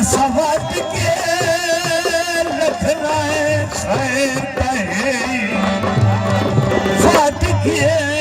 सवाट के रखना है खैर कहे फाट के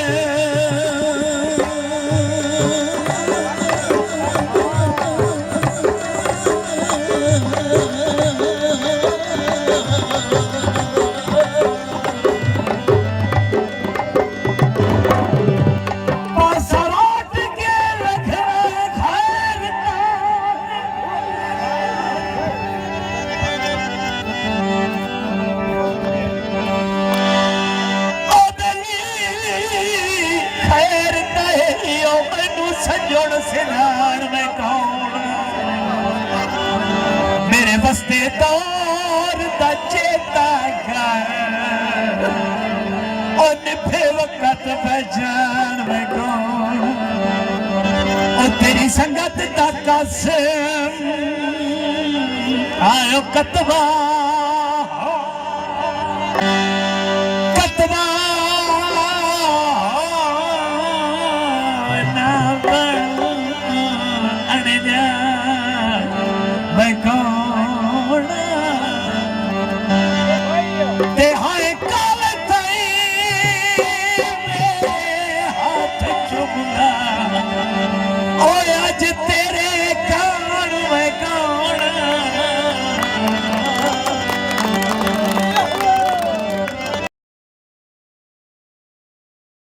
सजोड़ सिनार में कौन मेरे बस्ते दौर दा चेता कर और निभे वक्त पहचान में कौन और तेरी संगत दा कसम आयो कतवा कतवा मैं कौन ते